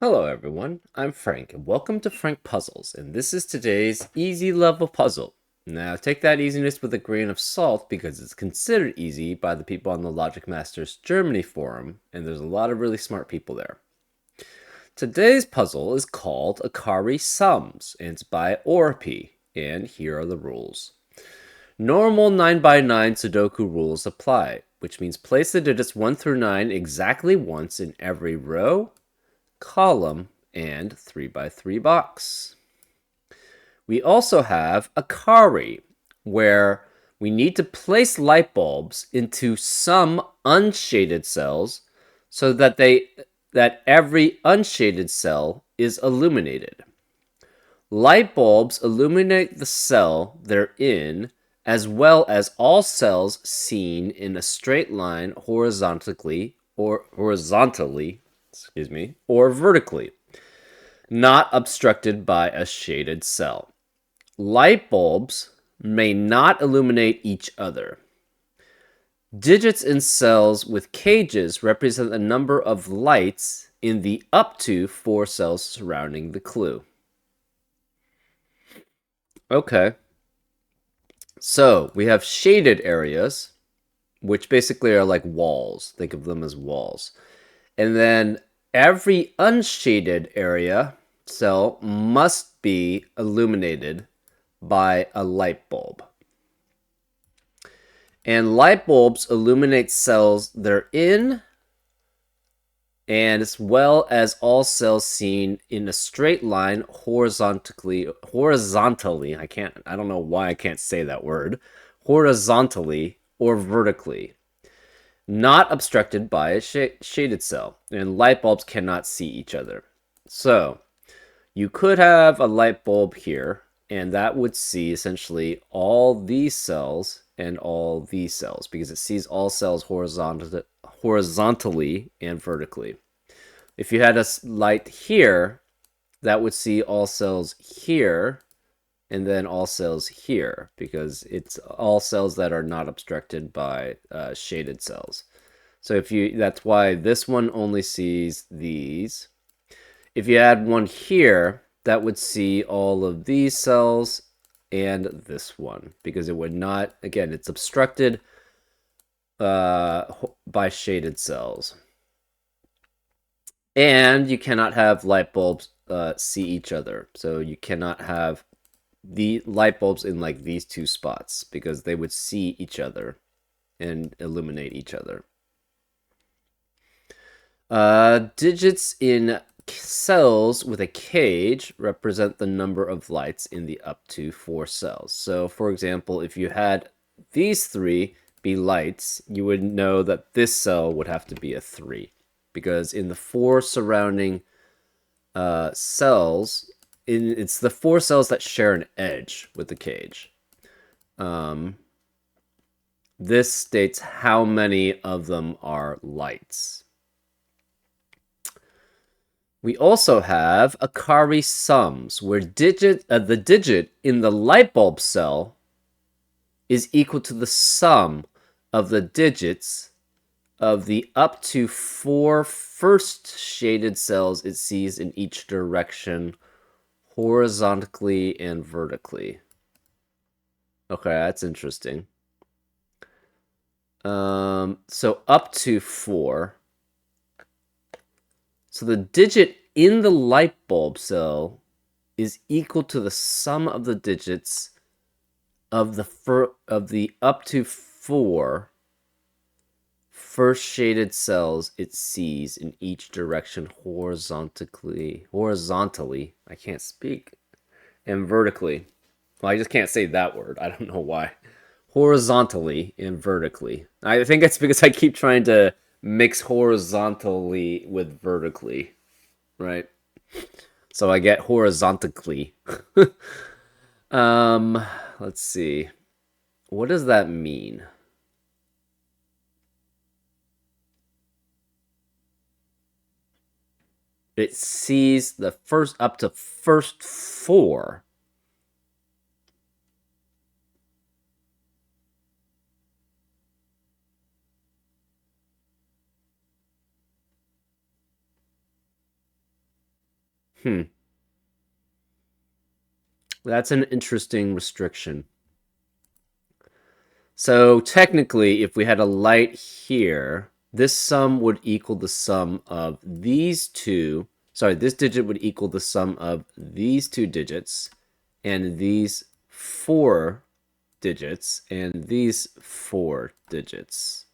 Hello everyone, I'm Frank, and welcome to Frank Puzzles, and this is today's easy level puzzle. Now take that easiness with a grain of salt because it's considered easy by the people on the Logic Masters Germany forum, and there's a lot of really smart people there. Today's puzzle is called Akari Sums, and it's by Orp, and here are the rules. Normal 9x9 Sudoku rules apply, which means place the digits 1 through 9 exactly once in every row, column, and 3x3 box. We also have Akari, where we need to place light bulbs into some unshaded cells so that every unshaded cell is illuminated. Light bulbs illuminate the cell they're in, as well as all cells seen in a straight line horizontally, or vertically, not obstructed by a shaded cell. Light bulbs may not illuminate each other. Digits in cells with cages represent the number of lights in the up to 4 cells surrounding the clue. Okay. So we have shaded areas, which basically are like walls. Think of them as walls. And then every unshaded area cell must be illuminated by a light bulb. And light bulbs illuminate cells they're in, and as well as all cells seen in a straight line horizontally. I don't know why I can't say that word. Horizontally or vertically, not obstructed by a shaded cell, and light bulbs cannot see each other. So you could have a light bulb here, and that would see essentially all these cells and all these cells because it sees all cells horizontally and vertically. If you had a light here, that would see all cells here and then all cells here because it's all cells that are not obstructed by shaded cells. So that's why this one only sees these. If you add one here, that would see all of these cells and this one because it would not, again, it's obstructed by shaded cells. And you cannot have light bulbs see each other. So you cannot have the light bulbs in like these two spots because they would see each other and illuminate each other. Digits in cells with a cage represent the number of lights in the up to 4 cells. So, for example, if you had these 3 be lights, you would know that this cell would have to be a 3 because in the 4 surrounding cells, it's the 4 cells that share an edge with the cage. This states how many of them are lights. We also have Akari sums, where the digit in the light bulb cell is equal to the sum of the digits of the up to 4 first shaded cells it sees in each direction, horizontally and vertically. Okay, that's interesting. So up to 4. So the digit in the light bulb cell is equal to the sum of the digits of the up to 4 first shaded cells it sees in each direction horizontally. I can't speak. And vertically. Well, I just can't say that word. I don't know why. Horizontally and vertically. I think it's because I keep trying to mix horizontally with vertically, right? So I get horizontally. Let's see. What does that mean? It sees the first up to first 4. Hmm. That's an interesting restriction. So technically, if we had a light here, this sum would equal the sum of these two. Sorry, this digit would equal the sum of these two digits and these four digits and these four digits.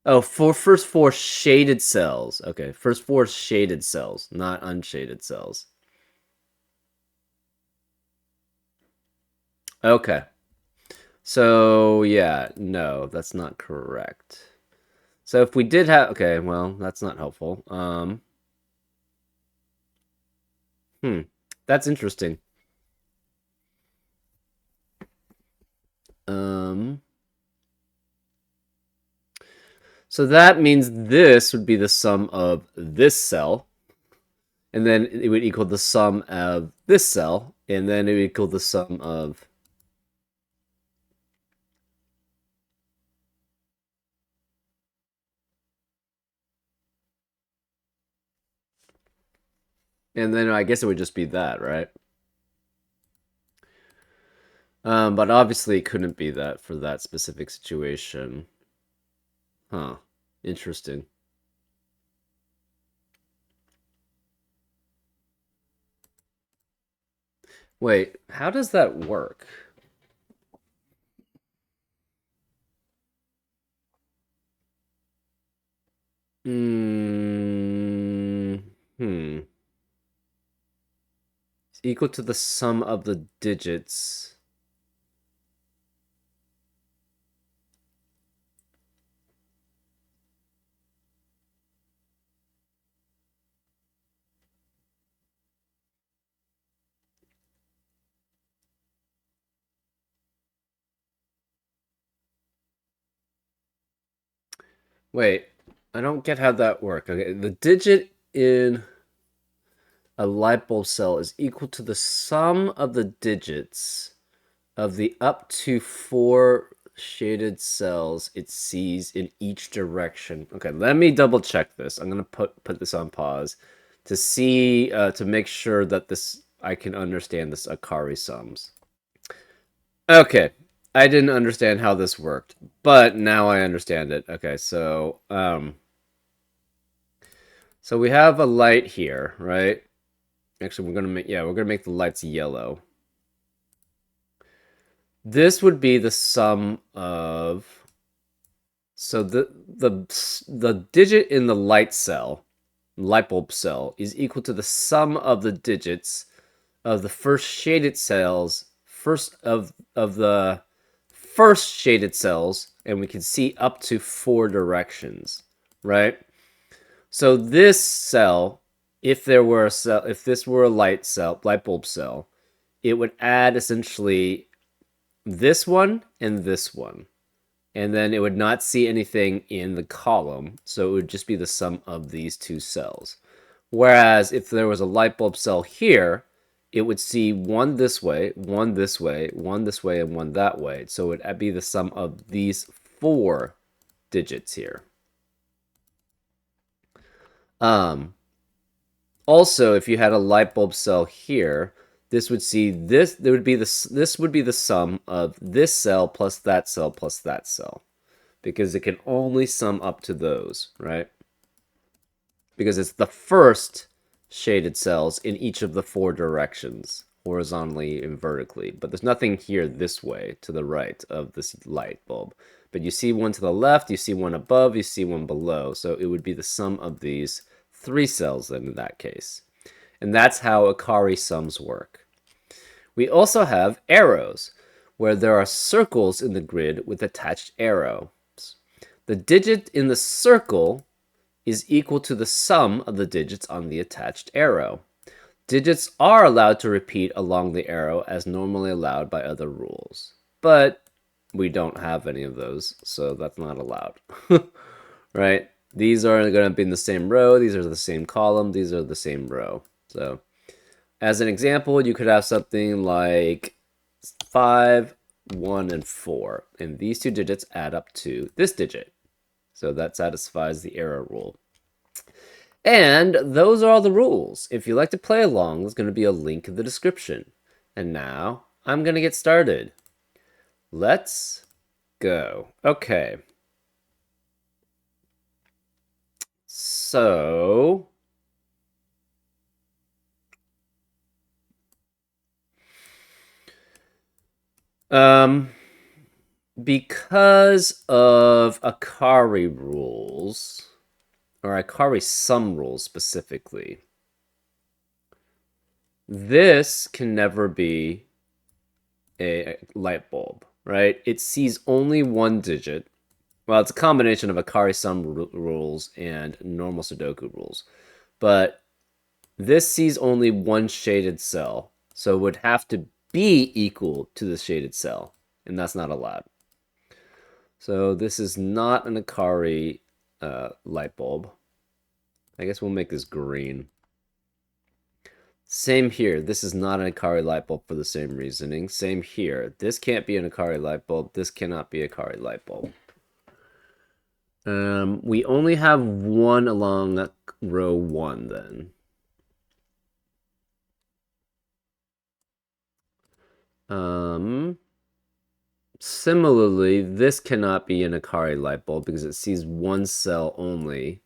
Oh, for first four shaded cells. Okay, first four shaded cells, not unshaded cells. Okay. So, yeah, no, that's not correct. So if we did have, okay, well, that's not helpful. Hmm, that's interesting. Um, so that means this would be the sum of this cell, and then it would equal the sum of this cell, and then it would equal the sum of. And then I guess it would just be that, right? But obviously it couldn't be that for that specific situation. Huh. Interesting. Wait, how does that work? Hmm. Hmm. It's equal to the sum of the digits. Wait, I don't get how that works. Okay, the digit in a light bulb cell is equal to the sum of the digits of the up to four shaded cells it sees in each direction. Okay, let me double check this. I'm gonna put this on pause to see to make sure that this I can understand this Akari sums. Okay, I didn't understand how this worked, but now I understand it. Okay, so we have a light here, right? Actually, we're gonna make the lights yellow. This would be the sum of so the digit in the light bulb cell is equal to the sum of the digits of the first shaded cells, first of the first shaded cells, and we can see up to four directions, right? So this cell, if there were a cell, if this were a light bulb cell, it would add essentially this one and this one. And then it would not see anything in the column, so it would just be the sum of these two cells. Whereas if there was a light bulb cell here, it would see one this way, one this way, one this way, and one that way. So it would be the sum of these four digits here. Um, Also, if you had a light bulb cell here, this would see this. There would be this would be the sum of this cell plus that cell plus that cell, because it can only sum up to those, right? Because it's the first shaded cells in each of the four directions, horizontally and vertically. But there's nothing here this way to the right of this light bulb. But you see one to the left, you see one above, you see one below. So it would be the sum of these three cells then in that case. And that's how Akari sums work. We also have arrows, where there are circles in the grid with attached arrows. The digit in the circle is equal to the sum of the digits on the attached arrow. Digits are allowed to repeat along the arrow as normally allowed by other rules. But we don't have any of those, so that's not allowed. Right? These are going to be in the same row, these are the same column, these are the same row. So, as an example, you could have something like 5, 1, and 4. And these two digits add up to this digit. So that satisfies the arrow rule. And those are all the rules. If you like to play along, there's going to be a link in the description. And now I'm going to get started. Let's go. Okay. So because of Akari rules, or Akari sum rules specifically, this can never be a light bulb, right? It sees only one digit. Well, it's a combination of Akari sum rules and normal Sudoku rules. But this sees only one shaded cell, so it would have to be equal to the shaded cell, and that's not allowed. So this is not an Akari light bulb. I guess we'll make this green. Same here. This is not an Akari light bulb for the same reasoning. Same here. This can't be an Akari light bulb. This cannot be a Akari light bulb. We only have one along row 1 then. Similarly, this cannot be an Akari light bulb because it sees one cell only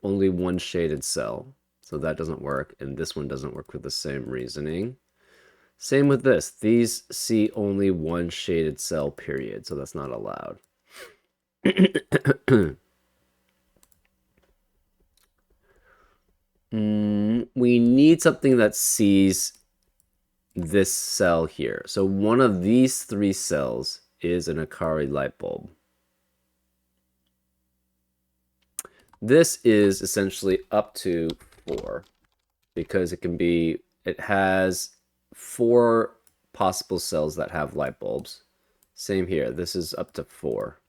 one shaded cell. So that doesn't work, and this one doesn't work for the same reasoning. Same with this. These see only one shaded cell, period, so that's not allowed. We need something that sees this cell here. So one of these 3 cells is an Akari light bulb. This is essentially up to 4 because it has 4 possible cells that have light bulbs. Same here. This is up to 4.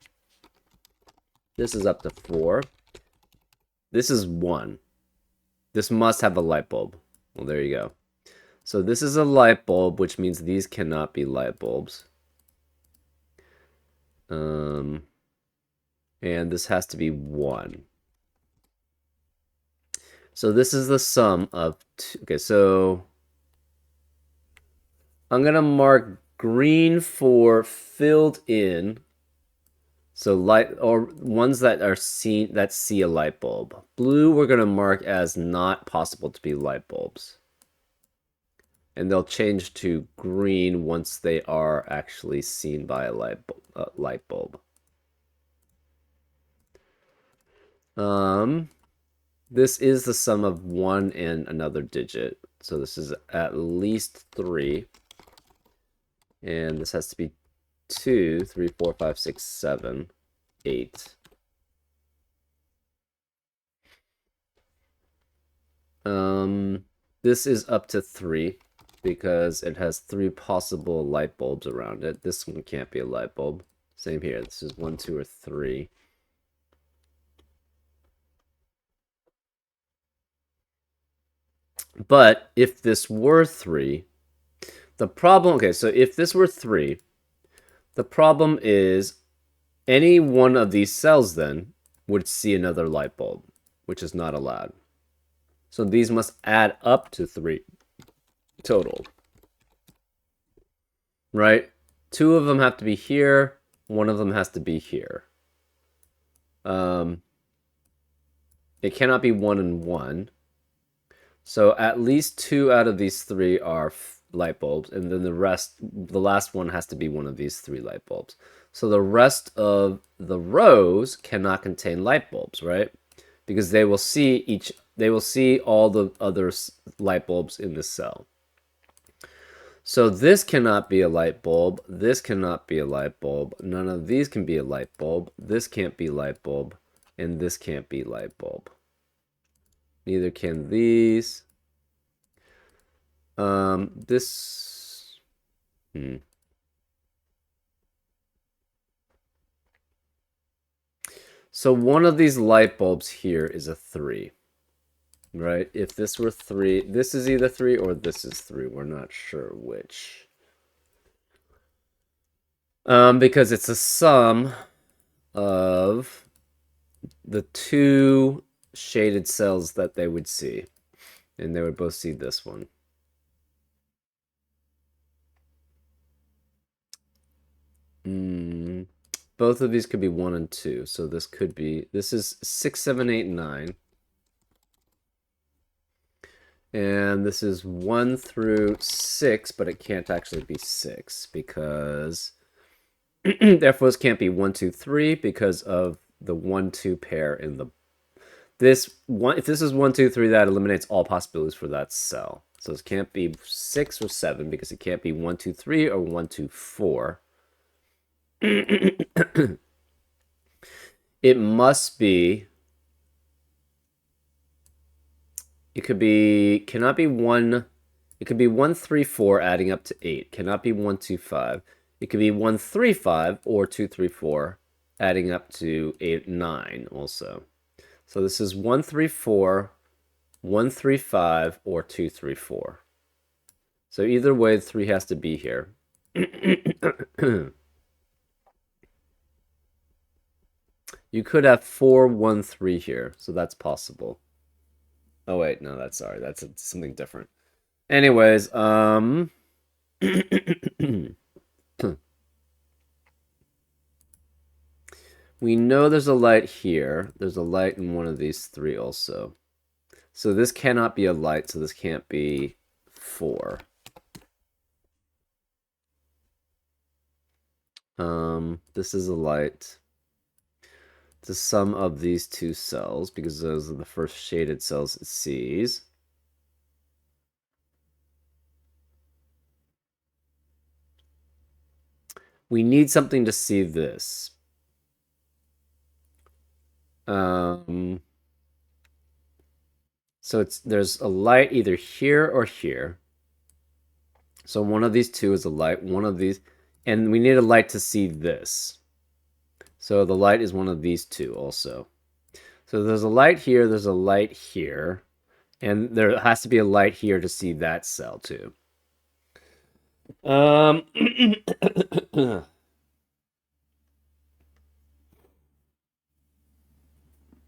This is up to 4. This is 1. This must have a light bulb. Well, there you go. So this is a light bulb, which means these cannot be light bulbs. And this has to be 1. So this is the sum of 2. Okay, so I'm going to mark green for filled in. So light, or ones that are seen, that see a light bulb. Blue we're going to mark as not possible to be light bulbs. And they'll change to green once they are actually seen by a light bulb. This is the sum of 1 and another digit. So this is at least 3. And this has to be 2, 3, 4, 5, 6, 7, 8. This is up to 3 because it has 3 possible light bulbs around it. This one can't be a light bulb. Same here. This is 1, 2, or 3. But if this were 3, the problem, okay, so if this were 3, the problem is any one of these cells then would see another light bulb, which is not allowed. So these must add up to 3 total. Right? 2 of them have to be here, 1 of them has to be here. It cannot be 1 and 1. So at least 2 out of these 3 are light bulbs, and then the last one has to be one of these 3 light bulbs. So the rest of the rows cannot contain light bulbs, right? Because they will see all the other light bulbs in this cell. So this cannot be a light bulb, this cannot be a light bulb, none of these can be a light bulb, this can't be light bulb, and this can't be light bulb. Neither can these. So one of these light bulbs here is a 3, right? If this were 3, this is either 3 or this is 3. We're not sure which. Because it's a sum of the 2 shaded cells that they would see. And they would both see this one. Both of these could be 1 and 2. So this could be, this is 6, 7, 8, 9. And this is 1 through 6, but it can't actually be 6 because therefore this can't be 1, 2, 3 because of the 1, 2 pair in the this one. If this is 1, 2, 3, that eliminates all possibilities for that cell. So this can't be 6 or 7 because it can't be 1, 2, 3 or 1, 2, 4. It must be. It could be, cannot be 1, it could be 1, 3, 4 adding up to 8. Cannot be 1, 2, 5. It could be 1, 3, 5 or 2, 3, 4 adding up to 8, 9 also. So this is 1, 3, 4, 1, 3, 5, or 2, 3, 4. So either way, 3 has to be here. You could have 4, 1, 3 here, so that's possible. Oh wait, no, that's sorry, that's something different. Anyways, we know there's a light here. There's a light in one of these 3 also. So this cannot be a light, so this can't be 4. This is a light. The sum of these 2 cells, because those are the first shaded cells it sees. We need something to see this. So there's a light either here or here. So one of these 2 is a light, one of these, and we need a light to see this. So the light is one of these 2 also. So there's a light here, there's a light here, and there has to be a light here to see that cell too.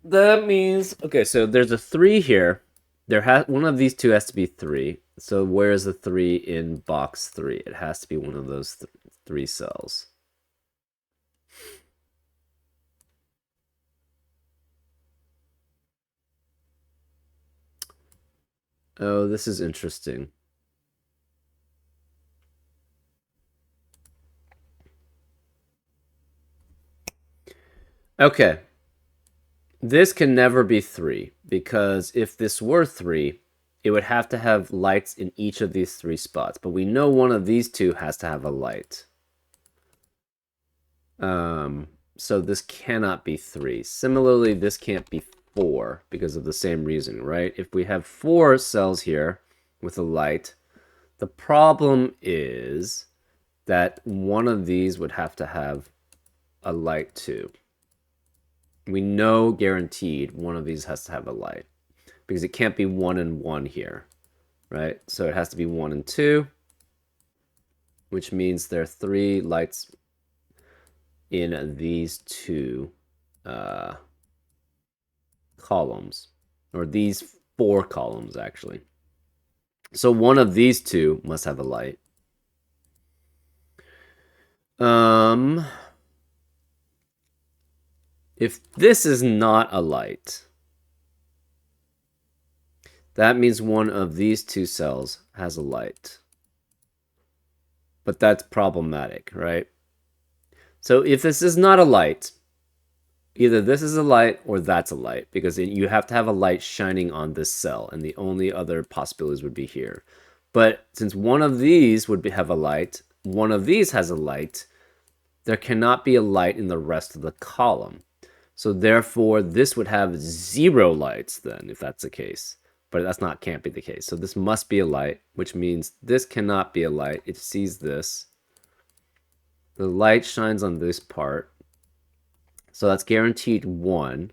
That means, okay, so there's a 3 here. One of these 2 has to be 3. So where is the 3 in box 3? It has to be one of those 3 cells. Oh, this is interesting. Okay. This can never be 3, because if this were 3, it would have to have lights in each of these 3 spots. But we know one of these 2 has to have a light. So this cannot be 3. Similarly, this can't be 4 because of the same reason, right? If we have 4 cells here with a light, the problem is that one of these would have to have a light too. We know guaranteed one of these has to have a light because it can't be 1 and 1 here, right? So it has to be 1 and 2, which means there are 3 lights in these 2 columns, or these 4 columns actually. So one of these 2 must have a light. If this is not a light, that means one of these 2 cells has a light. But that's problematic, right? So if this is not a light, either this is a light or that's a light, because you have to have a light shining on this cell, and the only other possibilities would be here. But since one of these would have a light, one of these has a light, there cannot be a light in the rest of the column. So therefore, this would have 0 lights then, if that's the case. But can't be the case. So this must be a light, which means this cannot be a light. It sees this. The light shines on this part. So that's guaranteed 1.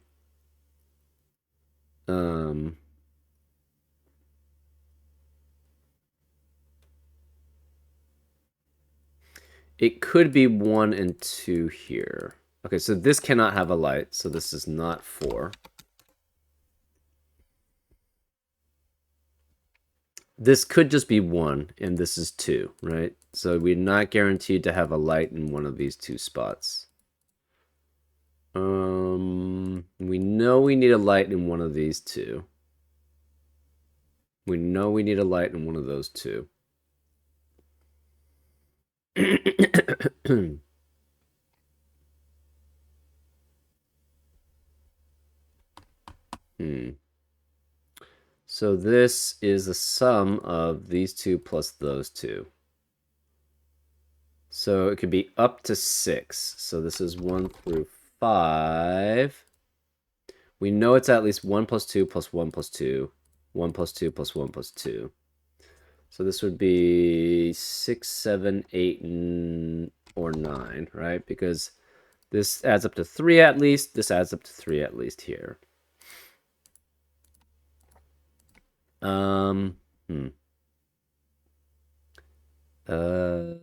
It could be 1 and 2 here. Okay, so this cannot have a light, so this is not 4. this could just be 1, and this is 2, right? So we're not guaranteed to have a light in one of these two spots. We know we need a light in one of these two. We know we need a light in one of those two. So this is the sum of these two plus those two. So it could be up to 6. So this is 1 through 5. We know it's at least 1 plus 2 plus 1 plus 2. 1 plus 2 plus 1 plus 2. So this would be 6, 7, 8, or 9, right? Because this adds up to 3 at least. This adds up to 3 at least here.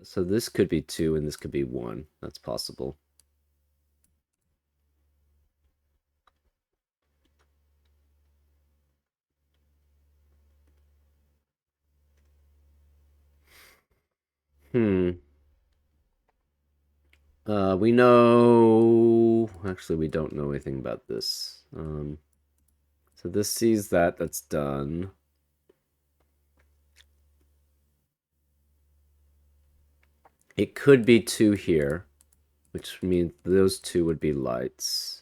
So this could be 2 and this could be 1. That's possible. We know... Actually, we don't know anything about this. So this sees that. That's done. It could be 2 here, which means those 2 would be lights.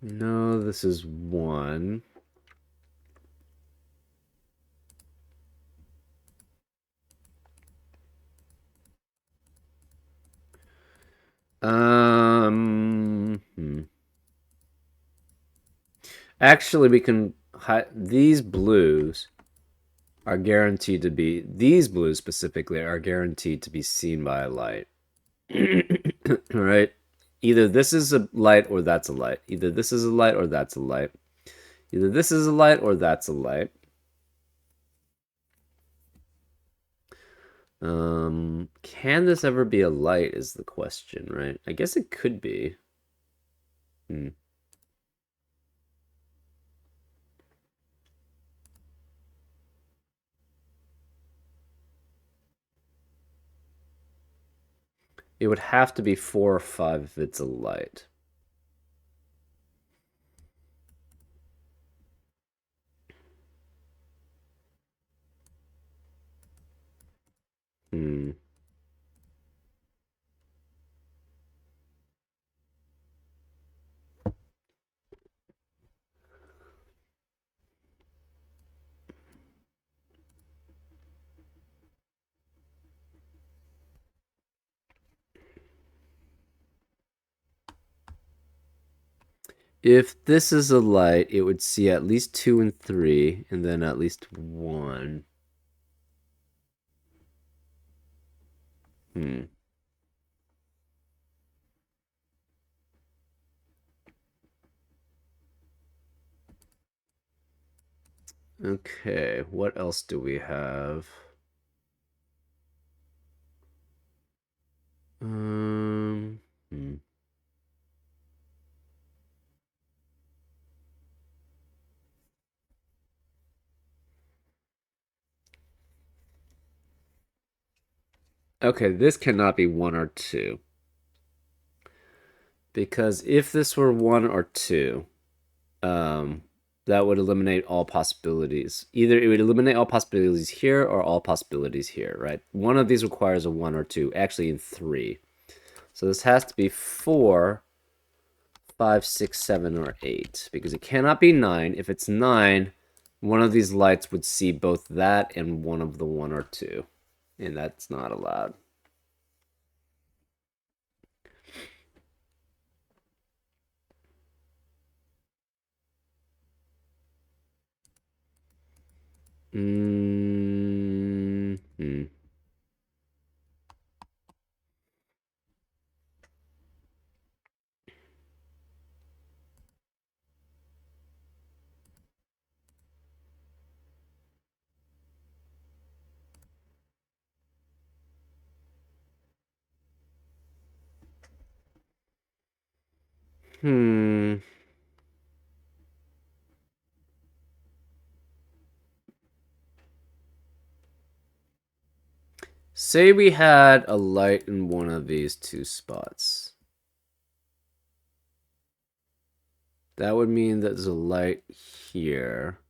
No, this is 1. Actually, we can... These blues are guaranteed to be... These blues specifically are guaranteed to be seen by a light. Right? Either this is a light or that's a light. Either this is a light or that's a light. Either this is a light or that's a light. Can this ever be a light is the question, right? I guess it could be. It would have to be 4 or 5 if it's a light. If this is a light, it would see at least 2 and 3, and then at least 1. Okay, what else do we have? Okay, this cannot be 1 or 2. Because if this were 1 or 2, that would eliminate all possibilities. Either it would eliminate all possibilities here or all possibilities here, right? One of these requires a 1 or 2, actually in 3. So this has to be 4, 5, 6, 7, or 8, because it cannot be 9. If it's 9, one of these lights would see both that and one of the 1 or 2. And that's not allowed. Mm-hmm. Hmm. Say we had a light in one of these two spots. That would mean that there's a light here.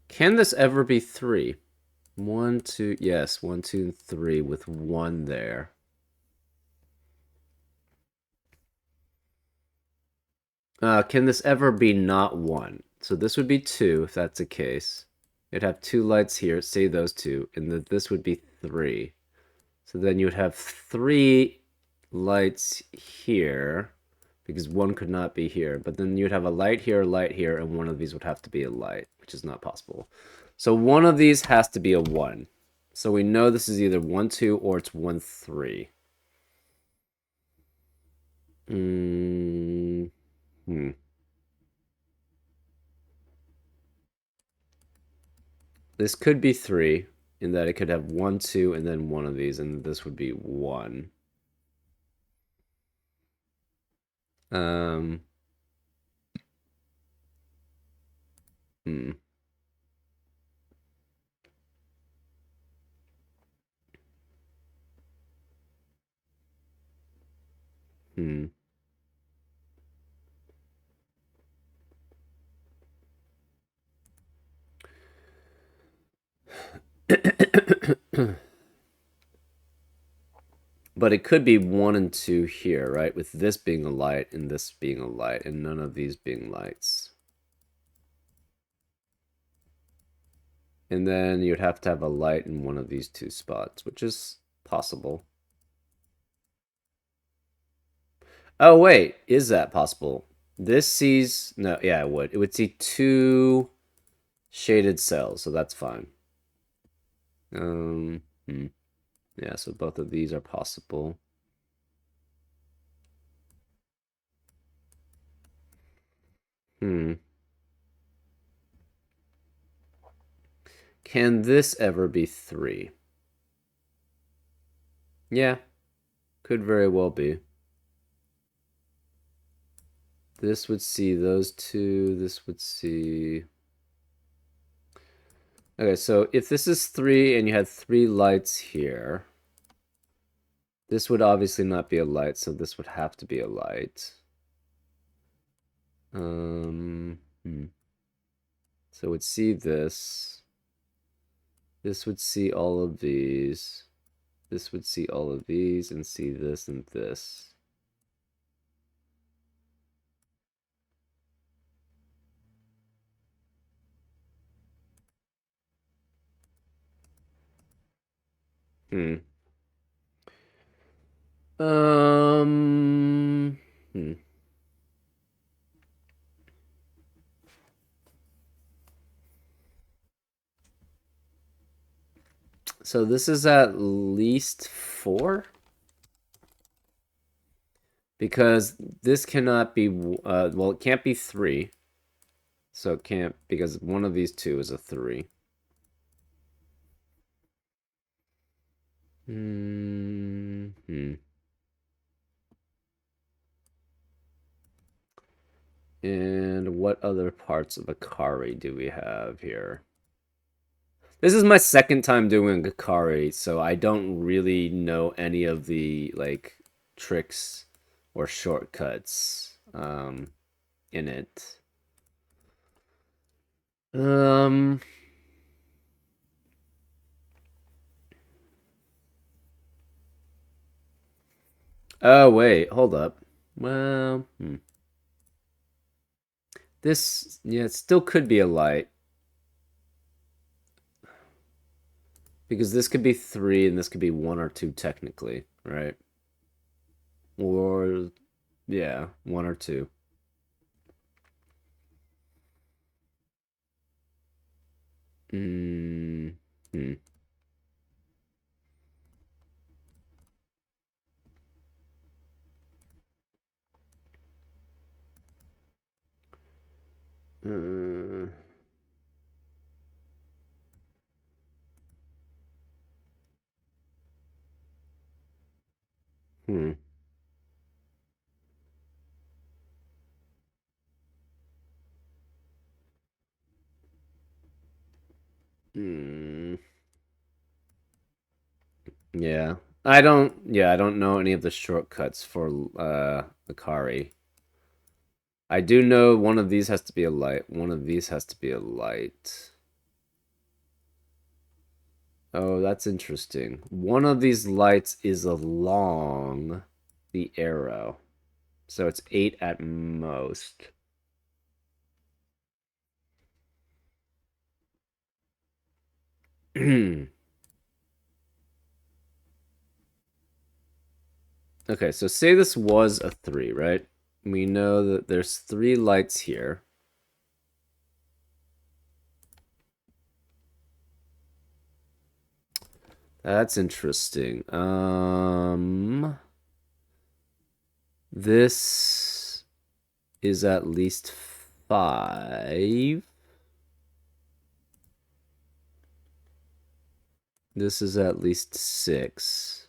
Can this ever be 3? 1, 2, yes, 1, 2, and 3 with 1 there. Can this ever be not 1? So this would be 2 if that's the case. You'd have 2 lights here, say those 2, and this would be 3. So then you would have 3 lights here, because 1 could not be here. But then you'd have a light here, and one of these would have to be a light, which is not possible. So one of these has to be a 1. So we know this is either 1, 2, or it's 1, 3. Hmm. This could be 3, in that it could have 1, 2, and then one of these, and this would be 1. Um. Hmm. Hmm. But it could be 1 and 2 here, right? With this being a light and this being a light, and none of these being lights. And then you'd have to have a light in one of these two spots, which is possible. Oh, wait, is that possible? This sees... No, yeah, it would. It would see 2 shaded cells, so that's fine. Hmm. Yeah, so both of these are possible. Hmm. Can this ever be 3? Yeah, could very well be. This would see those 2. This would see... Okay, so if this is 3 and you had 3 lights here, this would obviously not be a light, so this would have to be a light. Hmm. So it would see this. This would see all of these. This would see all of these and see this and this. Hmm. Hmm. So this is at least 4? Because this cannot be, well, it can't be 3. So it can't, because one of these two is a 3. Hmm. And what other parts of Akari do we have here? This is my second time doing Akari, so I don't really know any of the like tricks or shortcuts in it. Um oh wait, hold up. Well, this, yeah, it still could be a light. Because this could be 3 and this could be 1 or 2 technically, right? Or, yeah, 1 or 2. Hmm. Uh, hmm. Hmm. Yeah. I don't know any of the shortcuts for Akari. I do know one of these has to be a light. One of these has to be a light. Oh, that's interesting. One of these lights is along the arrow. So it's 8 at most. Okay, so say this was a 3, right? We know that there's 3 lights here. That's interesting. This is at least 5. This is at least 6.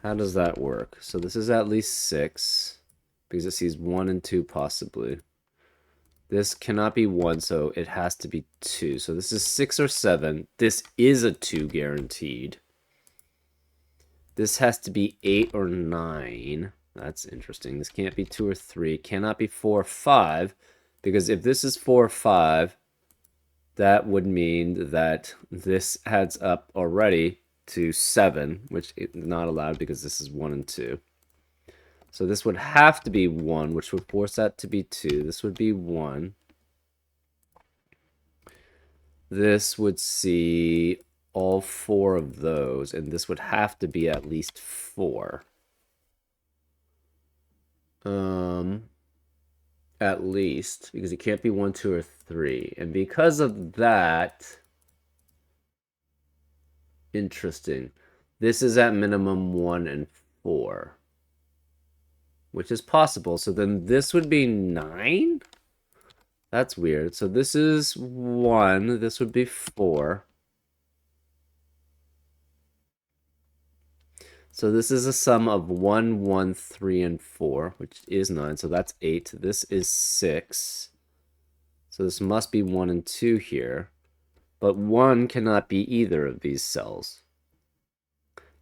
How does that work? So this is at least 6 because it sees 1 and 2 possibly. This cannot be 1, so it has to be 2. So this is 6 or 7. This is a 2 guaranteed. This has to be 8 or 9. That's interesting. This can't be 2 or 3. Cannot be 4 or 5. Because if this is 4 or 5, that would mean that this adds up already to 7, which is not allowed because this is 1 and 2. So this would have to be 1, which would force that to be 2. This would be 1. This would see all 4 of those, and this would have to be at least 4. At least, because it can't be 1, 2, or 3. And because of that, interesting. This is at minimum 1 and 4, which is possible. So then this would be 9? That's weird. So this is 1. This would be 4. So this is a sum of 1, 1, 3, and 4, which is 9. So that's 8. This is 6. So this must be 1 and 2 here. But 1 cannot be either of these cells.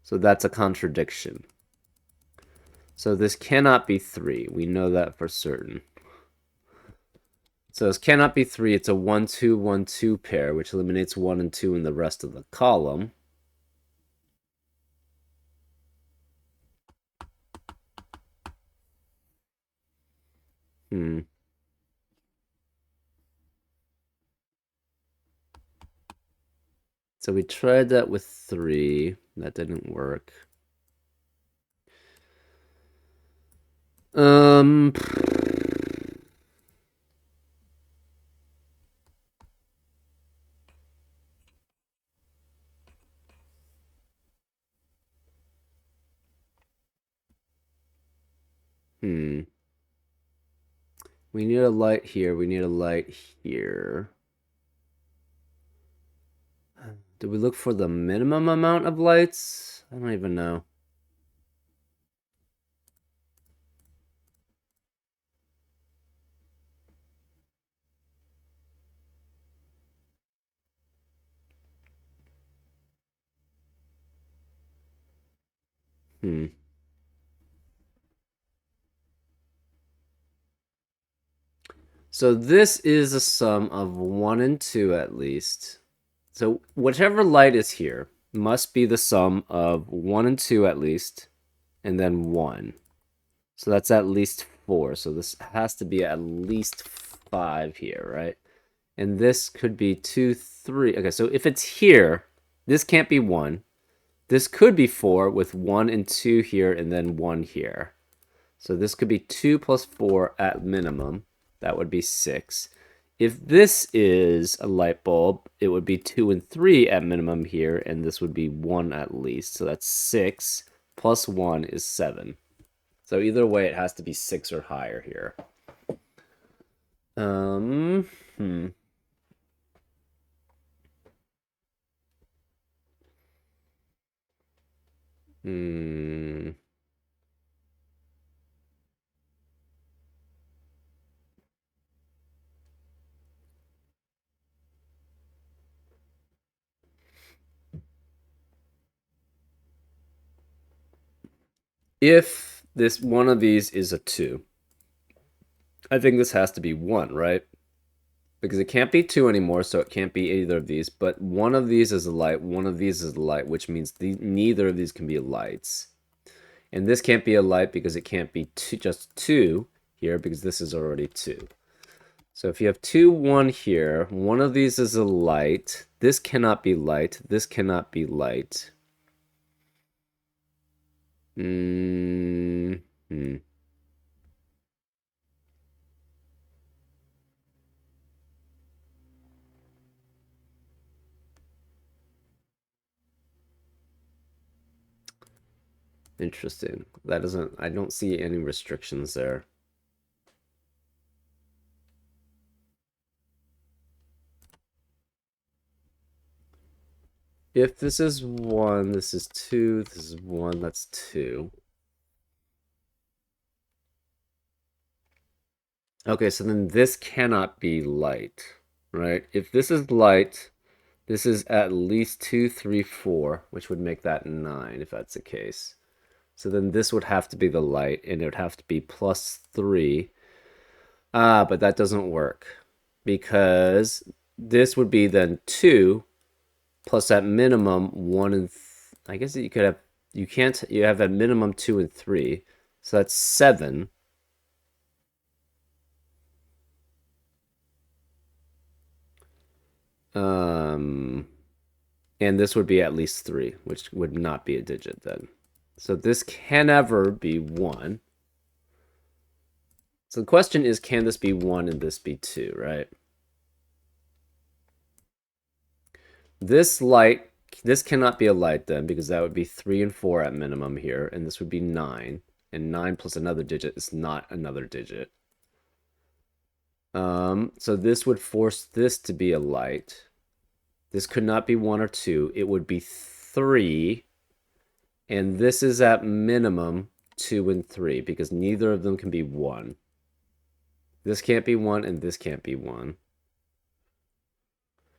So that's a contradiction. So this cannot be 3. We know that for certain. So this cannot be 3. It's a 1, 2, 1, 2 pair, which eliminates 1 and 2 in the rest of the column. So we tried that with 3. That didn't work. Um... We need a light here. We need a light here. Did we look for the minimum amount of lights? I don't even know. So this is a sum of 1 and 2 at least. So whichever light is here must be the sum of 1 and 2 at least, and then 1. So that's at least 4. So this has to be at least 5 here, right? And this could be 2, 3. Okay, so if it's here, this can't be 1. This could be 4 with 1 and 2 here and then 1 here. So this could be 2 plus 4 at minimum. That would be 6. If this is a light bulb, it would be 2 and 3 at minimum here, and this would be 1 at least. So that's 6 plus 1 is 7. So either way, it has to be 6 or higher here. Hmm. If this one of these is a 2, I think this has to be 1, right? Because it can't be 2 anymore, so it can't be either of these. But one of these is a light, one of these is a light, which means neither of these can be lights. And this can't be a light because it can't be just 2 here because this is already 2. So if you have 2, 1 here, one of these is a light. This cannot be light. This cannot be light. Interesting. That doesn't, I don't see any restrictions there. If this is 1, this is 2, this is 1, that's 2. Okay, so then this cannot be light, right? If this is light, this is at least 2, 3, 4, which would make that 9 if that's the case. So then this would have to be the light, and it would have to be plus 3. Ah, but that doesn't work because this would be then 2 plus at minimum 1 and I guess you could have you have at minimum 2 and 3. So that's 7. And this would be at least 3, which would not be a digit then. So this can never be 1. So the question is, can this be 1 and this be 2, right? This light, this cannot be a light then, because that would be 3 and 4 at minimum here, and this would be 9. And 9 plus another digit is not another digit. So this would force this to be a light. This could not be 1 or 2. It would be 3. And this is at minimum 2 and 3, because neither of them can be 1. This can't be 1, and this can't be 1.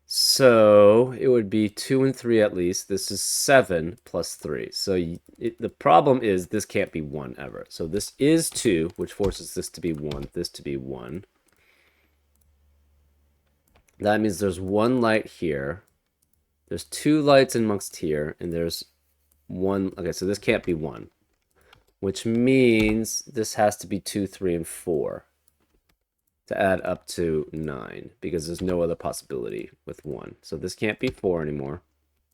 So it would be 2 and 3 at least. This is 7 plus 3. So the problem is this can't be 1 ever. So this is 2, which forces this to be 1, this to be 1. That means there's 1 light here. There's 2 lights amongst here, and there's 1. Okay, so this can't be 1, which means this has to be 2, 3, and 4 to add up to 9, because there's no other possibility with 1. So this can't be 4 anymore.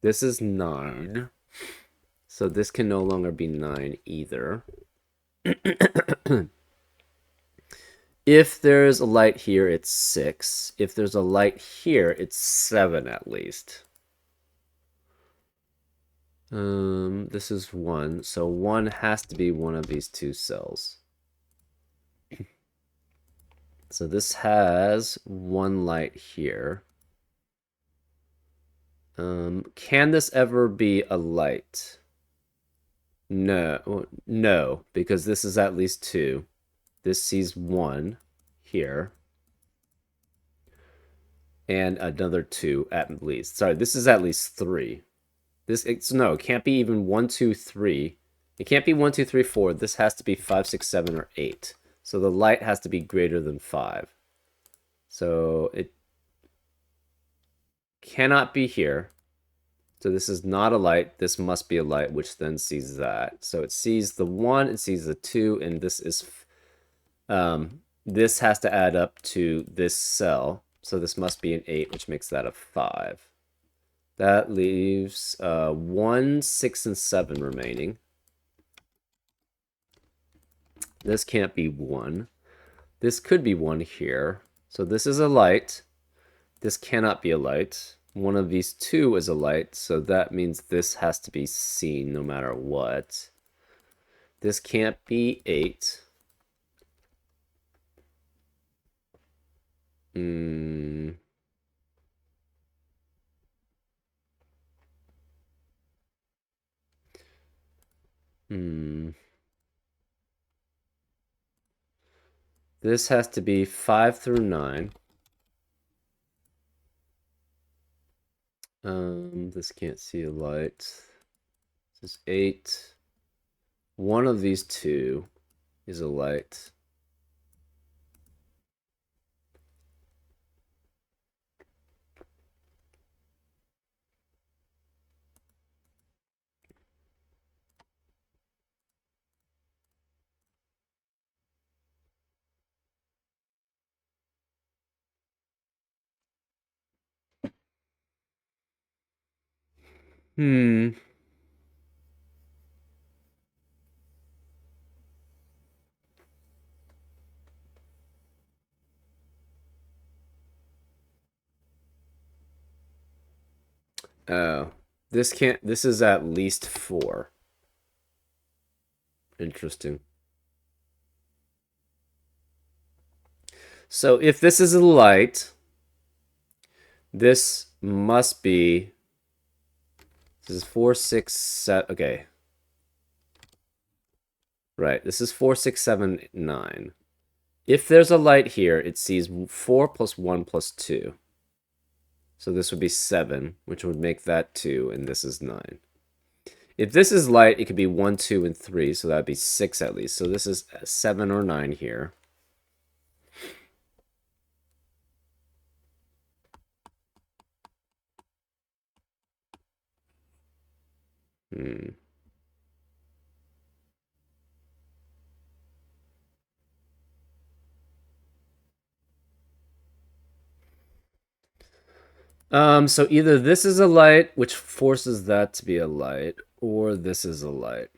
This is 9. So this can no longer be 9 either. If there's a light here, it's 6. If there's a light here, it's 7 at least. This is 1. So 1 has to be one of these 2 cells. So this has 1 light here. Can this ever be a light? No, because this is at least 2. This sees 1 here. And another 2 at least. Sorry, this is at least 3. No, it can't be even 1, 2, 3. It can't be 1, 2, 3, 4. This has to be 5, 6, 7, or 8. So the light has to be greater than 5. So it cannot be here. So this is not a light. This must be a light, which then sees that. So it sees the 1, it sees the 2, and this is this has to add up to this cell. So this must be an 8, which makes that a 5. That leaves 1, 6, and 7 remaining. This can't be 1. This could be 1 here. So this is a light. This cannot be a light. One of these two is a light, so that means this has to be seen no matter what. This can't be 8. Hmm. Hmm. This has to be 5 through 9. This can't see a light. This is 8. One of these two is a light. Hmm. Oh. This is at least 4. Interesting. So if this is a light, this must be. This is 4, 6, 7. Okay. Right. This is 4, 6, 7, 9. If there's a light here, it sees 4 plus 1 plus 2. So this would be 7, which would make that 2, and this is 9. If this is light, it could be 1, 2, and 3, so that would be 6 at least. So this is 7 or 9 here. Hmm. So either this is a light, which forces that to be a light, or this is a light.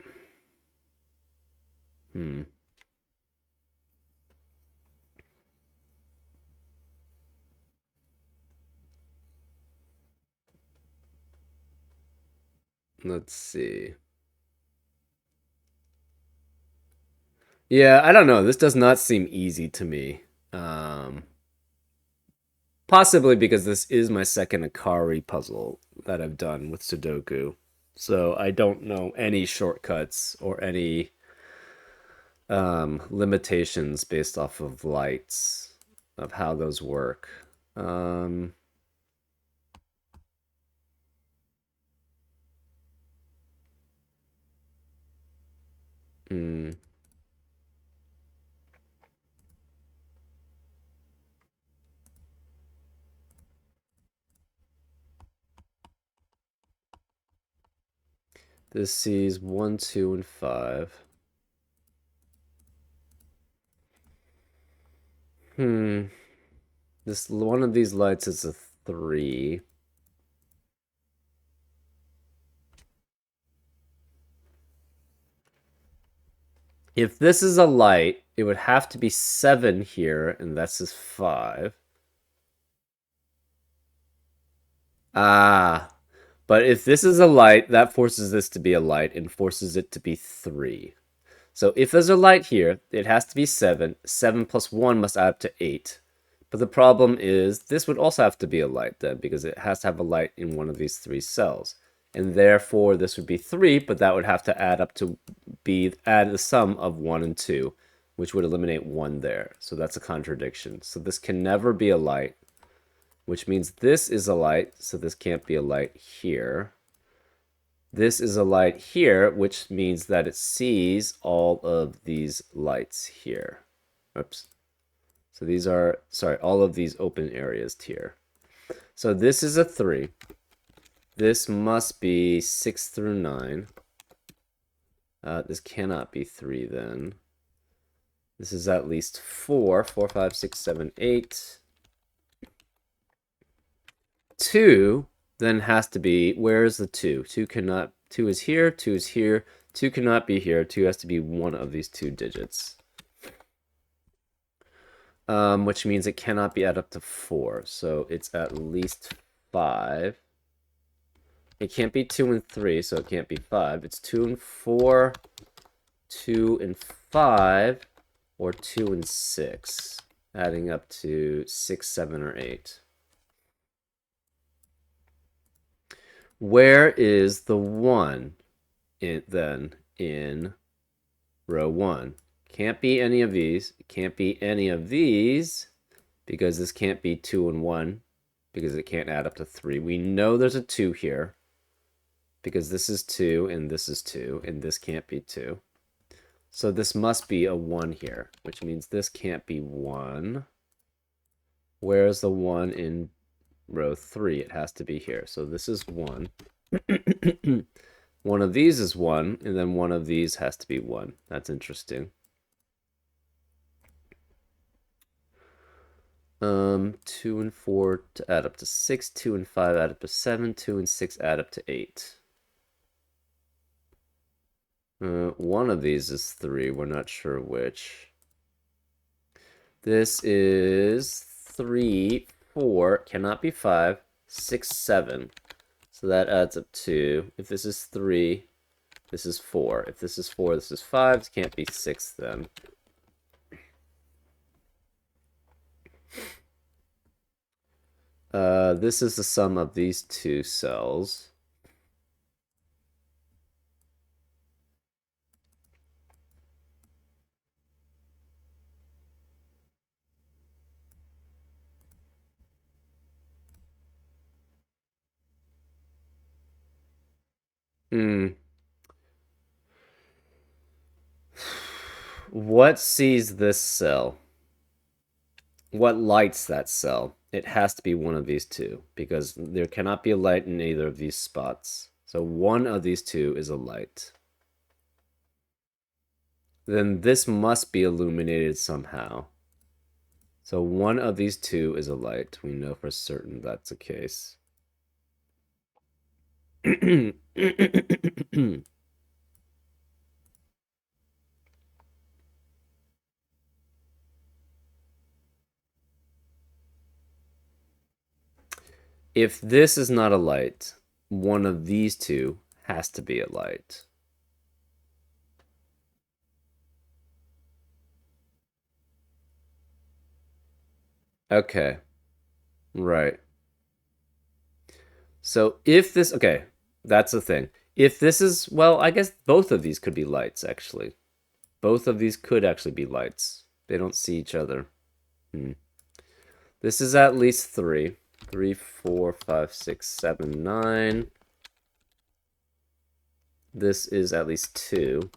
Hmm. Let's see. Yeah, I don't know. This does not seem easy to me. Possibly because this is my second Akari puzzle that I've done with Sudoku. So I don't know any shortcuts or any limitations based off of lights of how those work. Um, hmm. This sees 1, 2, and 5. Hmm. This one of these lights is a 3. If this is a light, it would have to be 7 here, and this is 5. Ah. But if this is a light, that forces this to be a light and forces it to be 3. So if there's a light here, it has to be 7. 7 plus 1 must add up to 8. But the problem is this would also have to be a light then because it has to have a light in one of these 3 cells. And therefore this would be 3, but that would have to add up to add the sum of 1 and 2, which would eliminate 1 there. So that's a contradiction. So this can never be a light, which means this is a light, so this can't be a light here. This is a light here, which means that it sees all of these lights here. Oops. So these are, sorry, all of these open areas here. So this is a 3. This must be 6 through 9. This cannot be 3 then. This is at least 4. 4, 5, 6, 7, 8. 2 then has to be, where is the 2? 2 is here, 2 is here, 2 cannot be here, 2 has to be one of these two digits. Which means it cannot be added up to 4, so it's at least 5. It can't be 2 and 3, so it can't be 5. It's 2 and 4, 2 and 5, or 2 and 6, adding up to 6, 7, or 8. Where is the 1 then in row 1? Can't be any of these. It can't be any of these because this can't be 2 and 1 because it can't add up to 3. We know there's a 2 here because this is 2 and this is 2 and this can't be 2. So this must be a 1 here, which means this can't be 1. Where's the 1 in row 3? It has to be here. So this is 1. One of these is 1, and then one of these has to be 1. That's interesting. 2 and 4 to add up to 6, 2 and 5 add up to 7, 2 and 6 add up to 8. One of these is 3, we're not sure which. This is 3, 4, cannot be 5, 6, 7. So that adds up to, if this is 3, this is 4. If this is 4, this is 5. This can't be 6 then. This is the sum of these two cells. What sees this cell? What lights that cell? It has to be one of these two, because there cannot be a light in either of these spots. So one of these two is a light. Then this must be illuminated somehow. So one of these two is a light. We know for certain that's the case. If this is not a light, one of these two has to be a light. Okay. Right. So if this, okay, that's the thing. If this is, well, I guess both of these could be lights, actually. Both of these could actually be lights. They don't see each other. This is at least 3. 3, 4, 5, 6, 7, 9. This is at least 2.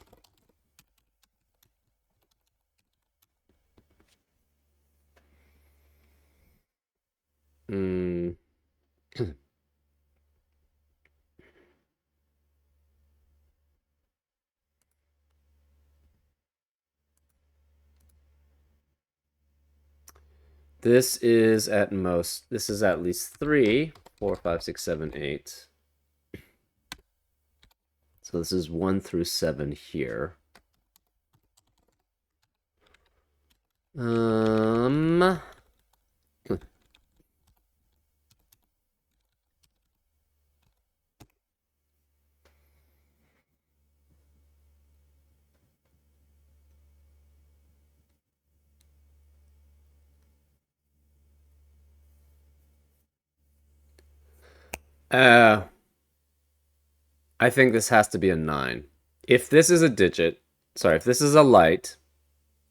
This is at most, this is at least 3, 4, 5, 6, 7, 8. So this is 1 through 7 here. I think this has to be a 9. If this is a digit, sorry, if this is a light,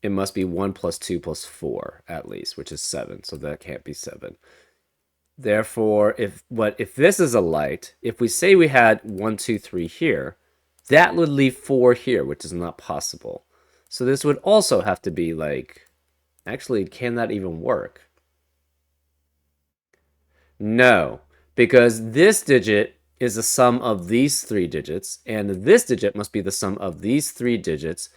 it must be 1 plus 2 plus 4 at least, which is 7. So that can't be 7. Therefore, if this is a light, if we say we had 1, 2, 3 here, that would leave 4 here, which is not possible. So this would also have to be like, actually, can that even work? No, because this digit is the sum of these 3 digits, and this digit must be the sum of these 3 digits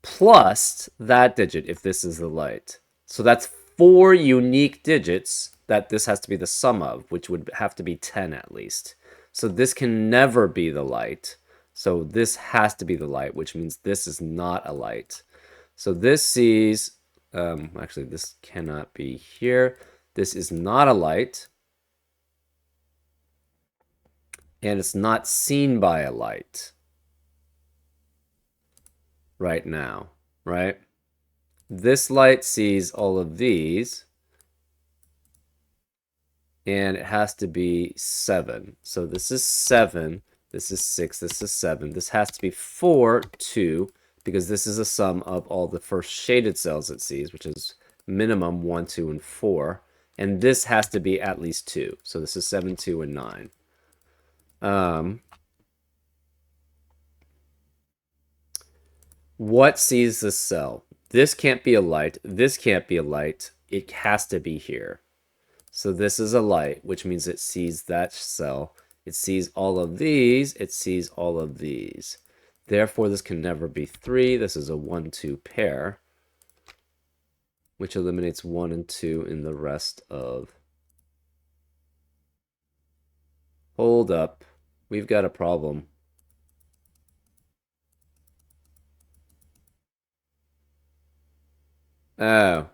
plus that digit if this is the light. So that's 4 unique digits that this has to be the sum of, which would have to be 10 at least. So this can never be the light. So this has to be the light, which means this is not a light. So this sees, actually this cannot be here. This is not a light. And it's not seen by a light right now, right? This light sees all of these, and it has to be 7. So this is 7, this is 6, this is 7. This has to be 4, 2, because this is a sum of all the first shaded cells it sees, which is minimum 1, 2, and 4. And this has to be at least 2. So this is 7, 2, and 9. What sees this cell? This can't be a light. This can't be a light. It has to be here. So this is a light, which means it sees that cell. It sees all of these. It sees all of these. Therefore, this can never be 3. This is a 1, 2 pair, which eliminates 1 and 2 in the rest of... Hold up. We've got a problem. Oh.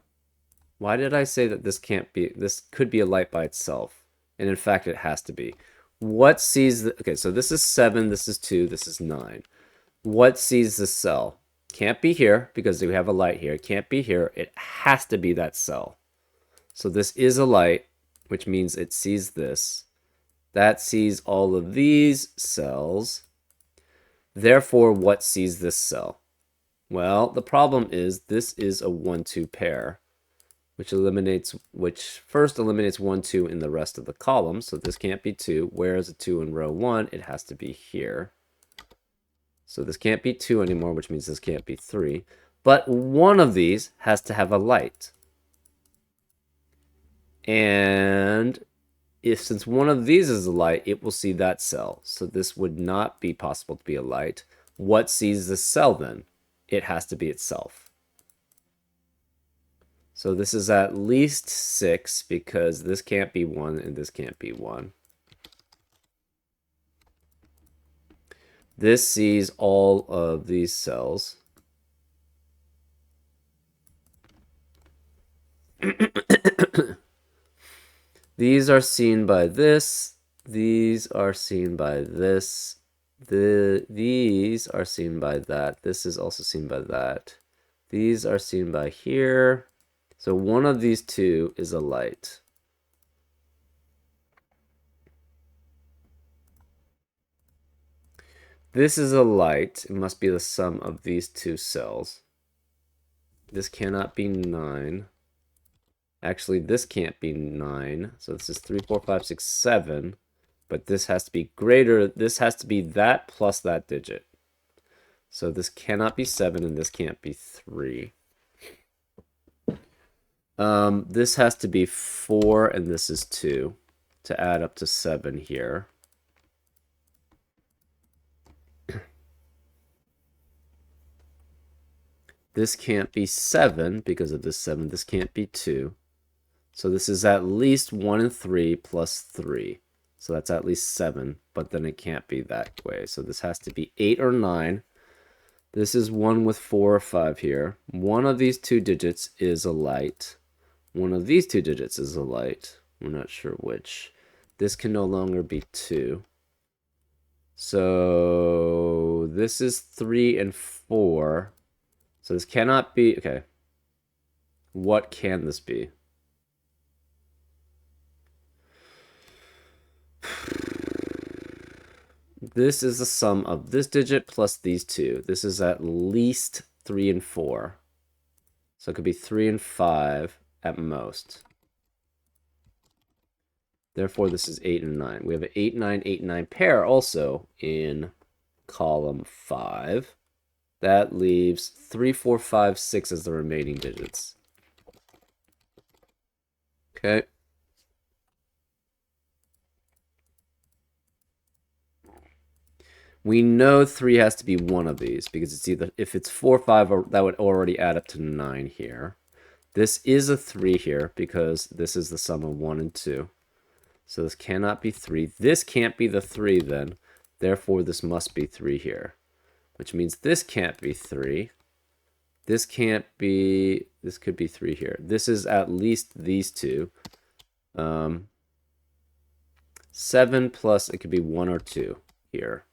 Why did I say that this can't be, this could be a light by itself? And in fact, it has to be. What sees the, okay, so this is 7, this is 2, this is 9. What sees the cell? Can't be here because we have a light here. It can't be here. It has to be that cell. So this is a light, which means it sees this. That sees all of these cells. Therefore, what sees this cell? Well, the problem is this is a 1, 2 pair, which first eliminates 1, 2 in the rest of the column. So this can't be 2. Whereas a 2 in row 1, it has to be here. So this can't be 2 anymore, which means this can't be 3. But one of these has to have a light. And since one of these is a light, it will see that cell. So this would not be possible to be a light. What sees this cell then? It has to be itself. So this is at least 6 because this can't be 1 and this can't be 1. This sees all of these cells. These are seen by this. These are seen by this. These are seen by that. This is also seen by that. These are seen by here. So one of these two is a light. This is a light. It must be the sum of these two cells. This cannot be 9. Actually, this can't be 9. So this is 3, 4, 5, 6, 7. But this has to be greater. This has to be that plus that digit. So this cannot be 7 and this can't be 3. This has to be 4 and this is 2 to add up to 7 here. This can't be 7 because of this 7. This can't be 2. So this is at least 1 and 3 plus 3. So that's at least 7, but then it can't be that way. So this has to be 8 or 9. This is 1 with 4 or 5 here. One of these two digits is a light. One of these two digits is a light. We're not sure which. This can no longer be 2. So this is 3 and 4. So this cannot be, okay. What can this be? This is the sum of this digit plus these two. This is at least 3 and 4. So it could be 3 and 5 at most. Therefore, this is 8 and 9. We have an 8, 9, 8, 9 pair also in column 5. That leaves 3, 4, 5, 6 as the remaining digits. Okay. We know 3 has to be one of these because it's either, if it's 4, 5, or that would already add up to 9 here. This is a 3 here because this is the sum of 1 and 2. So this cannot be 3. This can't be the 3 then. Therefore, this must be 3 here. Which means this can't be 3. This can't be... This could be 3 here. This is at least these two. 7 plus... It could be 1 or 2 here.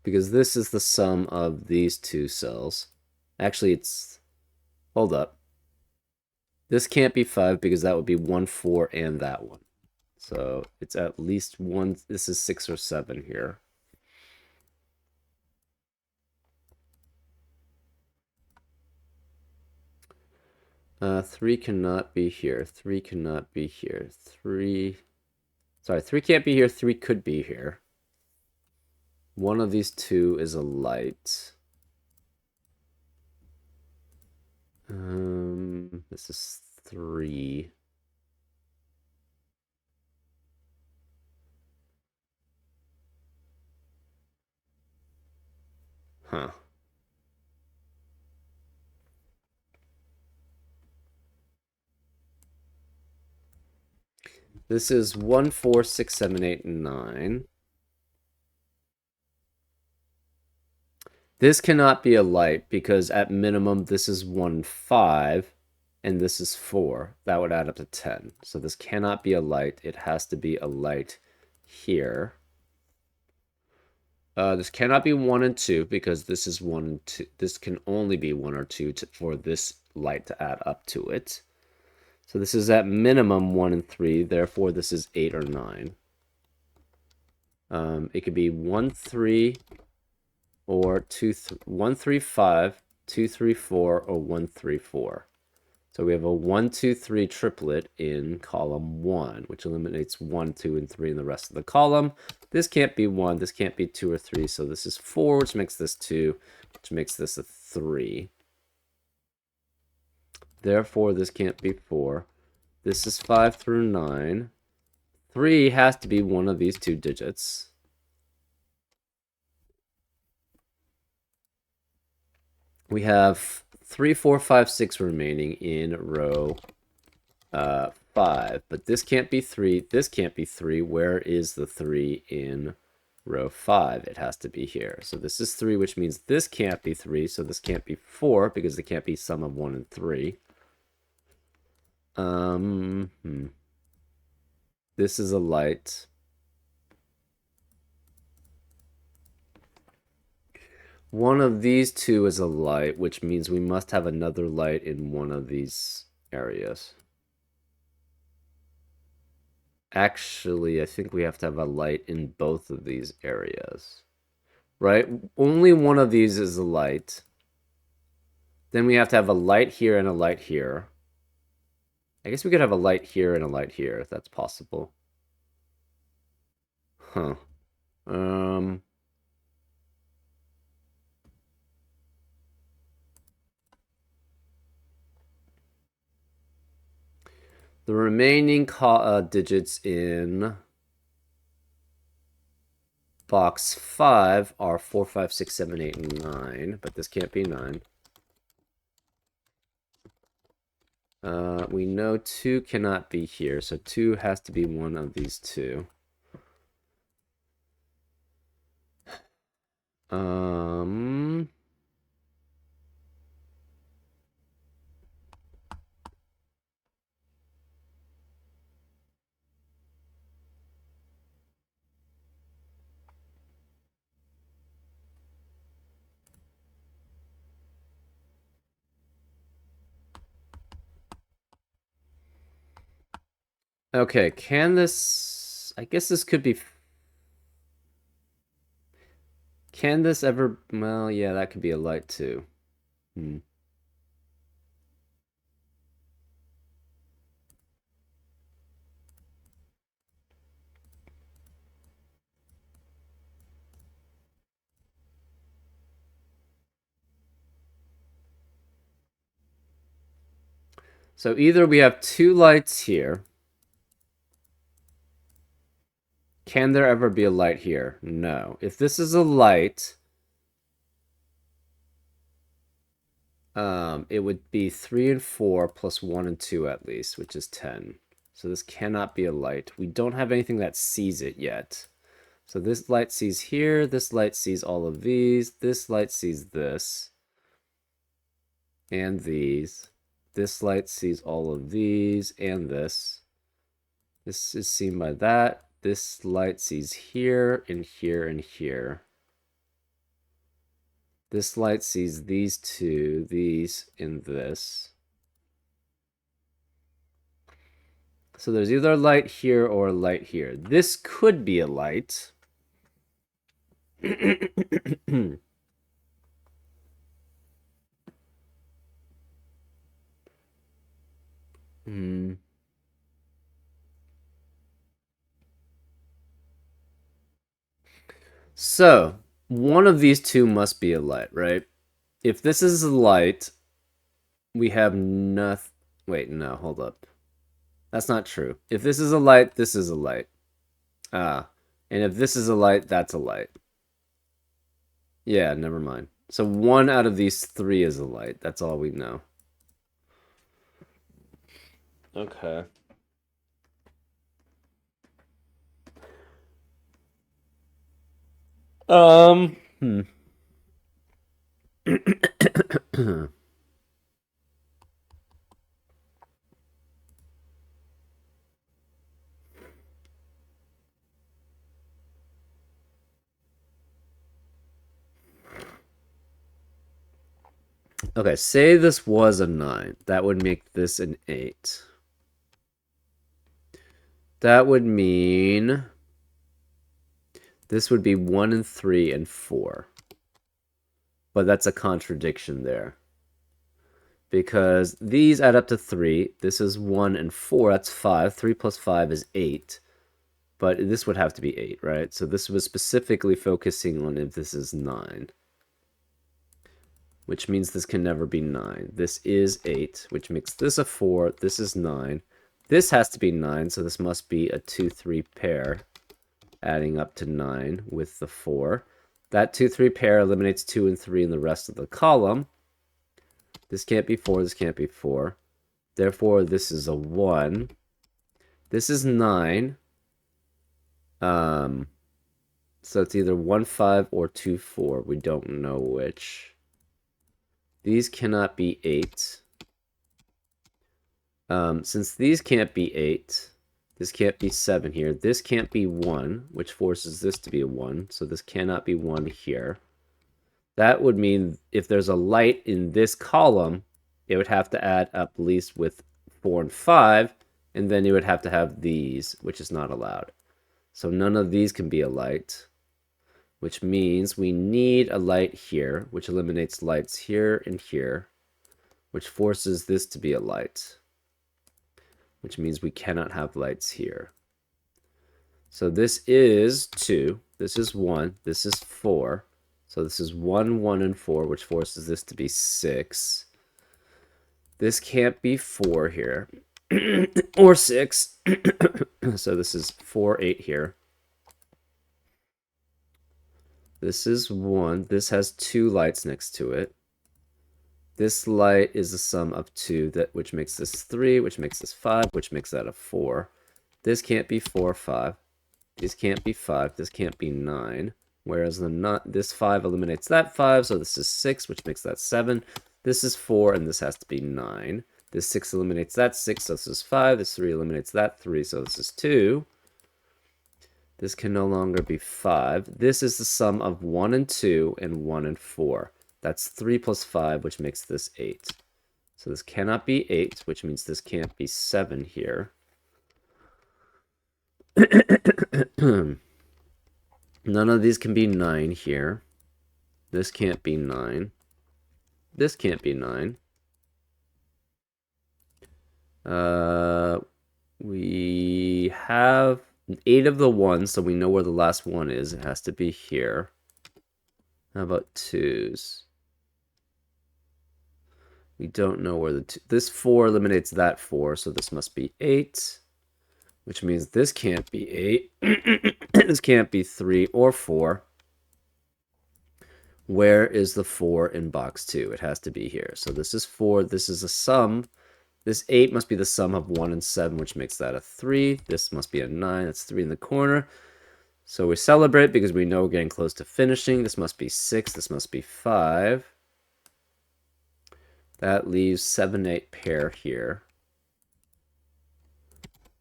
Because this is the sum of these two cells. Actually, it's... Hold up. This can't be 5 because that would be 1, 4, and that one. So it's at least 1... This is 6 or 7 here. Three cannot be here. 3 cannot be here. 3... Sorry, 3 can't be here. 3 could be here. One of these two is a light. This is 3. Huh. This is 1, 4, 6, 7, 8, 9. This cannot be a light because at minimum this is 1, 5, and this is 4. That would add up to 10. So this cannot be a light. It has to be a light here. This cannot be 1 and 2 because this is 1 and 2. This can only be 1 or 2 for this light to add up to it. So this is at minimum 1 and 3. Therefore, this is 8 or 9. It could be 1, 3, or 1, 3, 5, 2, 3, 4, or 1, 3, 4. So we have a 1, 2, 3 triplet in column 1, which eliminates 1, 2, and 3 in the rest of the column. This can't be 1, this can't be 2 or 3, so this is 4, which makes this 2, which makes this a 3. Therefore, this can't be 4. This is 5 through 9. 3 has to be one of these two digits. We have 3, 4, 5, 6 remaining in row 5. But this can't be 3. This can't be 3. Where is the 3 in row 5? It has to be here. So this is 3, which means this can't be 3. So this can't be 4 because it can't be sum of 1 and 3. This is a light. One of these two is a light, which means we must have another light in one of these areas. Actually, I think we have to have a light in both of these areas. Right? Only one of these is a light. Then we have to have a light here and a light here. I guess we could have a light here and a light here, if that's possible. Huh. The remaining digits in box 5 are 4, 5, 6, 7, 8, and 9, but this can't be 9. We know 2 cannot be here, so 2 has to be one of these two. Okay, can this... I guess this could be... Can this ever... Well, yeah, that could be a light too. So either we have 2 lights here, Can there ever be a light here? No. If this is a light, it would be 3 and 4 plus 1 and 2 at least, which is 10. So this cannot be a light. We don't have anything that sees it yet. So this light sees here, this light sees all of these, this light sees this, and these. This light sees all of these and this. This is seen by that. This light sees here and here and here. This light sees these two, these, and this. So there's either a light here or a light here. This could be a light. So, one of these two must be a light, right? If this is a light, we have nothing. Wait, no, hold up. That's not true. If this is a light, this is a light. Ah. And if this is a light, that's a light. Yeah, never mind. So one out of these three is a light. That's all we know. Okay. Hmm. Okay, say this was a 9. That would make this an 8. That would mean this would be 1 and 3 and 4. But that's a contradiction there. Because these add up to 3. This is 1 and 4. That's 5. 3 plus 5 is 8. But this would have to be 8, right? So this was specifically focusing on if this is 9. Which means this can never be 9. This is 8, which makes this a 4. This is 9. This has to be 9, so this must be a 2-3 pair, adding up to 9 with the 4. That 2-3 pair eliminates 2 and 3 in the rest of the column. This can't be 4, this can't be 4. Therefore, this is a 1. This is 9. So it's either 1, 5 or 2, 4. We don't know which. These cannot be 8. Since these can't be 8, this can't be 7 here. This can't be 1, which forces this to be a 1. So this cannot be 1 here. That would mean if there's a light in this column, it would have to add up at least with 4 and 5, and then you would have to have these, which is not allowed. So none of these can be a light, which means we need a light here, which eliminates lights here and here, which forces this to be a light, which means we cannot have lights here. So this is 2, this is 1, this is 4. So this is 1, 1, and 4, which forces this to be 6. This can't be 4 here, or 6. So this is 4, 8 here. This is 1. This has 2 lights next to it. This light is the sum of 2, which makes this 3, which makes this 5, which makes that a 4. This can't be 4, 5. This can't be 5. This can't be 9. Whereas this 5 eliminates that 5, so this is 6, which makes that 7. This is 4, and this has to be 9. This 6 eliminates that 6, so this is 5. This 3 eliminates that 3, so this is 2. This can no longer be 5. This is the sum of 1 and 2 and 1 and 4. That's 3 plus 5, which makes this 8. So this cannot be 8, which means this can't be 7 here. None of these can be 9 here. This can't be 9. This can't be 9. We have 8 of the 1s, so we know where the last one is. It has to be here. How about 2s? We don't know where this 4 eliminates that 4, so this must be 8. which means this can't be 8. This can't be 3 or 4. Where is the 4 in box 2? It has to be here. So this is 4. This is a sum. This 8 must be the sum of 1 and 7, which makes that a 3. This must be a 9. That's 3 in the corner. So we celebrate because we know we're getting close to finishing. This must be 6. This must be 5. That leaves 7, 8 pair here,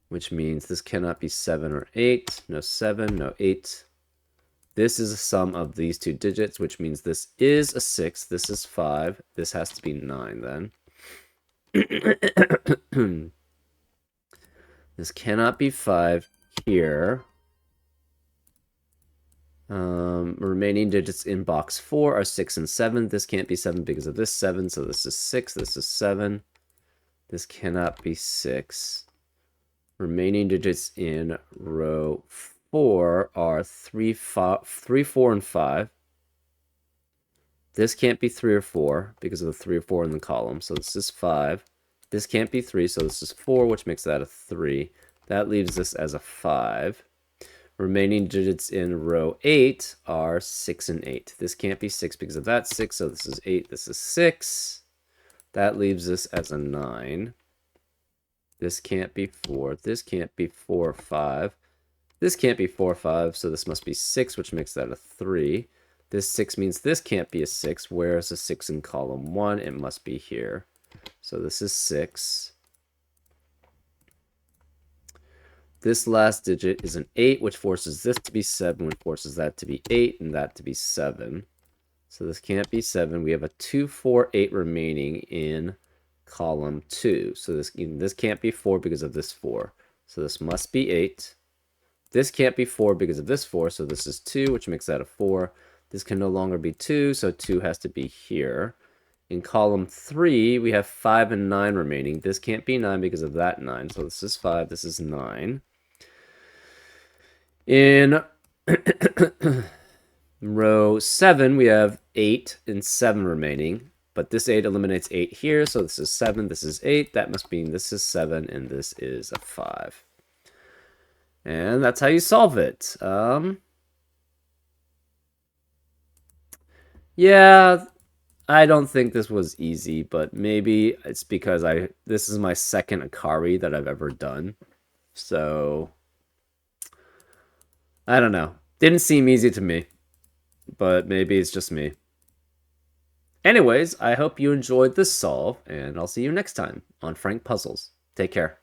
which means this cannot be 7 or 8. No 7, no 8. This is a sum of these two digits, which means this is a 6. This is 5. This has to be 9 then. This cannot be 5 here. Remaining digits in box 4 are 6 and 7. This can't be 7 because of this 7, so this is 6. This is 7. This cannot be 6. Remaining digits in row 4 are 3, 4, and 5. This can't be 3 or 4 because of the 3 or 4 in the column, so this is 5. This can't be 3, so this is 4, which makes that a 3. That leaves this as a 5. Remaining digits in row 8 are 6 and 8. This can't be 6 because of that 6, so this is 8, this is 6. That leaves this as a 9. This can't be 4. This can't be 4 or 5. This can't be 4 or 5, so this must be 6, which makes that a 3. This 6 means this can't be a 6. Where is a 6 in column 1? It must be here. So this is 6. This last digit is an 8, which forces this to be 7, which forces that to be 8, and that to be 7. So this can't be 7. We have a 2, 4, 8 remaining in column 2. So this can't be 4 because of this 4. So this must be 8. This can't be 4 because of this 4, so this is 2, which makes that a 4. This can no longer be 2, so 2 has to be here. In column 3, we have 5 and 9 remaining. This can't be 9 because of that 9, so this is 5, this is 9. In row 7, we have 8 and 7 remaining, but this 8 eliminates 8 here, so this is 7, this is 8. That must mean this is 7, and this is a 5. And that's how you solve it. Yeah, I don't think this was easy, but maybe it's because this is my second Akari that I've ever done. So, I don't know. Didn't seem easy to me, but maybe it's just me. Anyways, I hope you enjoyed this solve, and I'll see you next time on Frank Puzzles. Take care.